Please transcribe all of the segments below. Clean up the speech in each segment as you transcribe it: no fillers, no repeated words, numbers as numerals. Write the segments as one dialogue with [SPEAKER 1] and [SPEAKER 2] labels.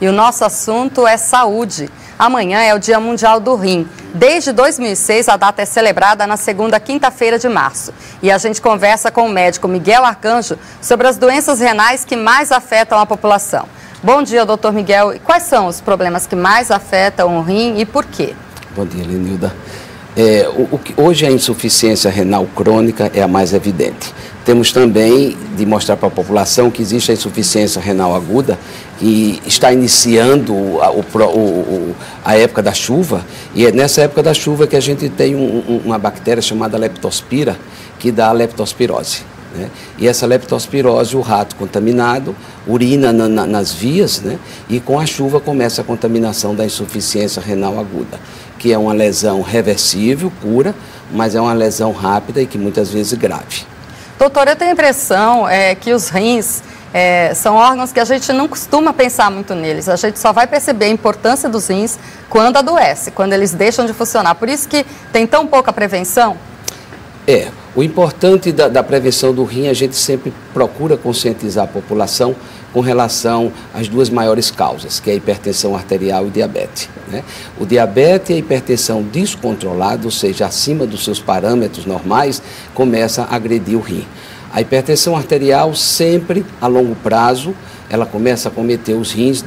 [SPEAKER 1] e o nosso assunto é saúde. Amanhã é o Dia Mundial do Rim. Desde 2006, a data é celebrada na segunda quinta-feira de março. E a gente conversa com o médico Miguel Arcanjo sobre as doenças renais que mais afetam a população. Bom dia, doutor Miguel. E quais são os problemas que mais afetam o rim e por quê?
[SPEAKER 2] Bom dia, Lenilda. Hoje a insuficiência renal crônica é a mais evidente. Temos também de mostrar para a população que existe a insuficiência renal aguda, que está iniciando a época da chuva, e é nessa época da chuva que a gente tem uma bactéria chamada leptospira, que dá a leptospirose. Né? E essa leptospirose, o rato contaminado, urina nas vias, né? E com a chuva começa a contaminação da insuficiência renal aguda, que é uma lesão reversível, cura, mas é uma lesão rápida e que muitas vezes grave.
[SPEAKER 1] Doutor, eu tenho a impressão que os rins são órgãos que a gente não costuma pensar muito neles. A gente só vai perceber a importância dos rins quando adoece, quando eles deixam de funcionar. Por isso que tem tão pouca prevenção?
[SPEAKER 2] O importante da prevenção do rim, a gente sempre procura conscientizar a população com relação às duas maiores causas, que é a hipertensão arterial e diabetes. Né? O diabetes e a hipertensão descontrolada, ou seja, acima dos seus parâmetros normais, começa a agredir o rim. A hipertensão arterial sempre, a longo prazo, ela começa a acometer os rins,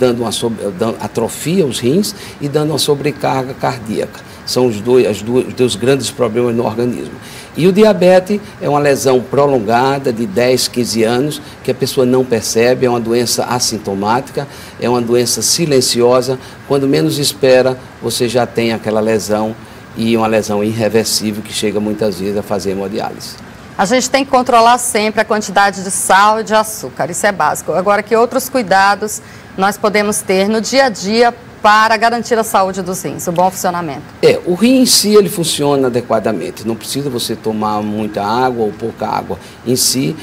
[SPEAKER 2] atrofia os rins e dando uma sobrecarga cardíaca. São os dois grandes problemas no organismo. E o diabetes é uma lesão prolongada de 10, 15 anos, que a pessoa não percebe, é uma doença assintomática, é uma doença silenciosa. Quando menos espera, você já tem aquela lesão, e uma lesão irreversível que chega muitas vezes a fazer hemodiálise.
[SPEAKER 1] A gente tem que controlar sempre a quantidade de sal e de açúcar, isso é básico. Agora, que outros cuidados nós podemos ter no dia a dia para garantir a saúde dos rins, o bom funcionamento?
[SPEAKER 2] O rim em si, ele funciona adequadamente. Não precisa você tomar muita água ou pouca água. Em si,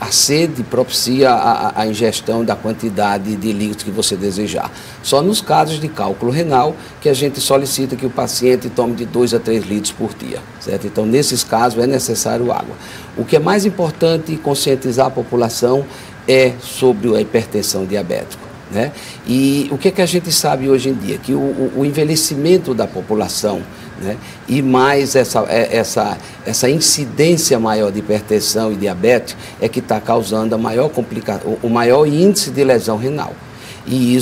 [SPEAKER 2] a sede propicia a ingestão da quantidade de líquidos que você desejar. Só nos casos de cálculo renal que a gente solicita que o paciente tome de 2 a 3 litros por dia, certo? Então, nesses casos, é necessário água. O que é mais importante conscientizar a população é sobre a hipertensão diabética. Né? E o que a gente sabe hoje em dia? Que o envelhecimento da população, né? E mais essa incidência maior de hipertensão e diabetes é que está causando o maior índice de lesão renal. E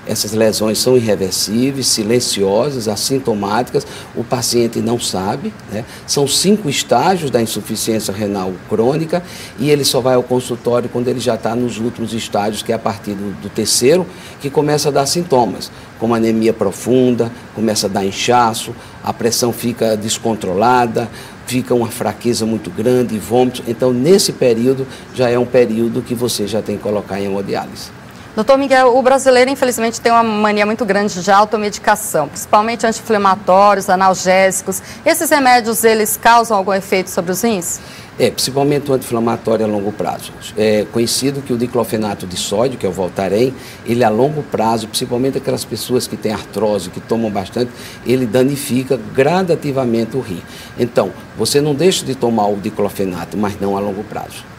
[SPEAKER 2] essas lesões são irreversíveis, silenciosas, assintomáticas, o paciente não sabe, né? São 5 estágios da insuficiência renal crônica e ele só vai ao consultório quando ele já está nos últimos estágios, que é a partir do terceiro, que começa a dar sintomas, como anemia profunda, começa a dar inchaço, a pressão fica descontrolada, fica uma fraqueza muito grande, vômito. Então, nesse período, já é um período que você já tem que colocar em hemodiálise.
[SPEAKER 1] Doutor Miguel, o brasileiro, infelizmente, tem uma mania muito grande de automedicação, principalmente anti-inflamatórios, analgésicos. Esses remédios, eles causam algum efeito sobre os rins?
[SPEAKER 2] Principalmente o anti-inflamatório a longo prazo. É conhecido que o diclofenato de sódio, que é o Voltaren, ele a longo prazo, principalmente aquelas pessoas que têm artrose, que tomam bastante, ele danifica gradativamente o rim. Então, você não deixa de tomar o diclofenato, mas não a longo prazo.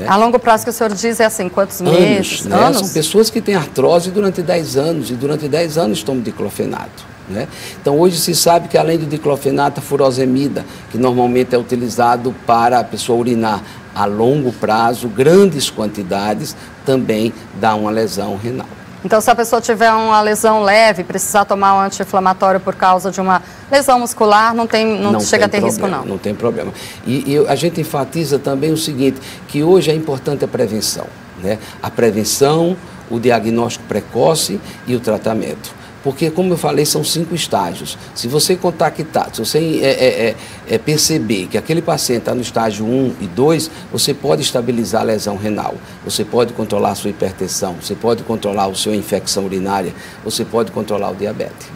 [SPEAKER 1] A longo prazo que o senhor diz é assim, quantos meses?
[SPEAKER 2] Né? Anos? São pessoas que têm artrose durante 10 anos, e durante 10 anos tomam diclofenato. Né? Então, hoje se sabe que além do diclofenato, a furosemida, que normalmente é utilizado para a pessoa urinar a longo prazo, grandes quantidades, também dá uma lesão renal.
[SPEAKER 1] Então, se a pessoa tiver uma lesão leve, precisar tomar um anti-inflamatório por causa de uma lesão muscular, não chega a ter risco, não?
[SPEAKER 2] Não tem problema. E a gente enfatiza também o seguinte, que hoje é importante a prevenção, né? A prevenção, o diagnóstico precoce e o tratamento. Porque, como eu falei, são 5 estágios. Se você contactar, se você perceber que aquele paciente está no estágio 1 e 2, você pode estabilizar a lesão renal, você pode controlar a sua hipertensão, você pode controlar a sua infecção urinária, você pode controlar o diabetes.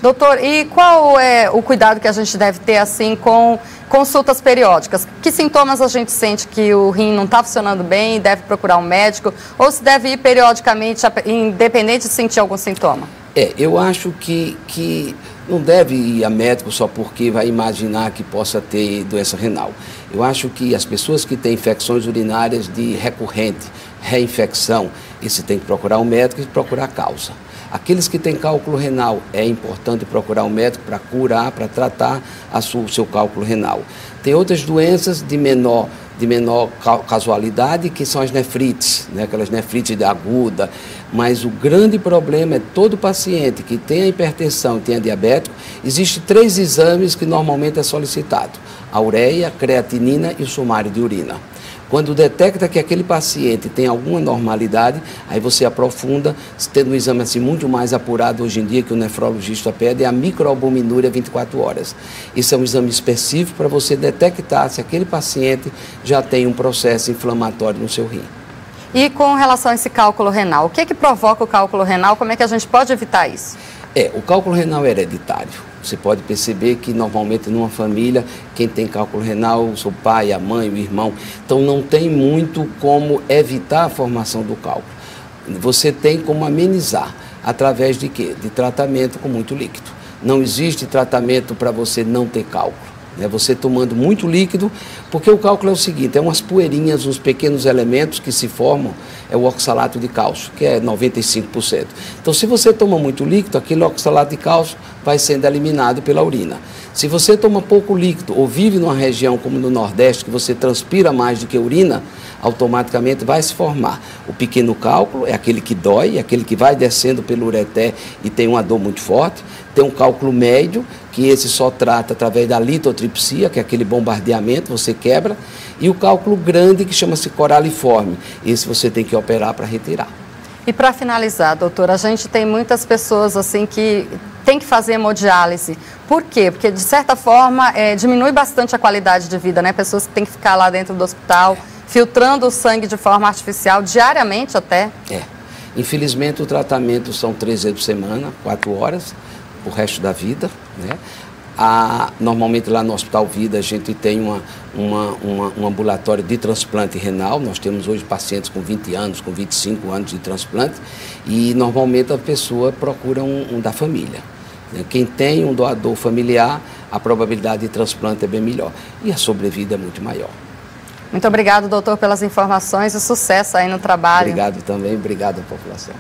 [SPEAKER 1] Doutor, e qual é o cuidado que a gente deve ter, assim, com consultas periódicas? Que sintomas a gente sente que o rim não está funcionando bem e deve procurar um médico? Ou se deve ir periodicamente, independente de sentir algum sintoma?
[SPEAKER 2] Eu acho que não deve ir a médico só porque vai imaginar que possa ter doença renal. Eu acho que as pessoas que têm infecções urinárias de recorrente, reinfecção, esse tem que procurar um médico e procurar a causa. Aqueles que têm cálculo renal, é importante procurar um médico para curar, para tratar o seu cálculo renal. Tem outras doenças de menor casualidade, que são as nefrites, né? Aquelas nefrites aguda, mas o grande problema é todo paciente que tem a hipertensão e tem a diabetes, existem 3 exames que normalmente é solicitado: a ureia, a creatinina e o sumário de urina. Quando detecta que aquele paciente tem alguma normalidade, aí você aprofunda, tendo um exame assim muito mais apurado hoje em dia, que o nefrologista pede, é a microalbuminúria 24 horas. Isso é um exame específico para você detectar se aquele paciente já tem um processo inflamatório no seu rim.
[SPEAKER 1] E com relação a esse cálculo renal, o que é que provoca o cálculo renal? Como é que a gente pode evitar isso?
[SPEAKER 2] O cálculo renal é hereditário. Você pode perceber que normalmente numa família, quem tem cálculo renal, o seu pai, a mãe, o irmão, então não tem muito como evitar a formação do cálculo. Você tem como amenizar, através de quê? De tratamento com muito líquido. Não existe tratamento para você não ter cálculo. Você tomando muito líquido, porque o cálculo é o seguinte, é umas poeirinhas, uns pequenos elementos que se formam, é o oxalato de cálcio, que é 95%. Então, se você toma muito líquido, aquele oxalato de cálcio vai sendo eliminado pela urina. Se você toma pouco líquido ou vive numa região como no Nordeste, que você transpira mais do que urina, automaticamente vai se formar. O pequeno cálculo é aquele que dói, é aquele que vai descendo pelo ureter e tem uma dor muito forte. Tem um cálculo médio, que esse só trata através da litotripsia, que é aquele bombardeamento, você quebra. E o cálculo grande, que chama-se coraliforme. Esse você tem que operar para retirar.
[SPEAKER 1] E para finalizar, doutora, a gente tem muitas pessoas assim que tem que fazer hemodiálise. Por quê? Porque, de certa forma, diminui bastante a qualidade de vida, né? Pessoas que têm que ficar lá dentro do hospital, filtrando o sangue de forma artificial, diariamente até.
[SPEAKER 2] Infelizmente, o tratamento são 3 vezes por semana, 4 horas, o resto da vida, né? Normalmente lá no Hospital Vida a gente tem um ambulatório de transplante renal. Nós temos hoje pacientes com 20 anos, com 25 anos de transplante, e normalmente a pessoa procura um da família. Quem tem um doador familiar, a probabilidade de transplante é bem melhor e a sobrevida é muito maior.
[SPEAKER 1] Muito obrigado, doutor, pelas informações e sucesso aí no trabalho.
[SPEAKER 2] Obrigado também, obrigado à população.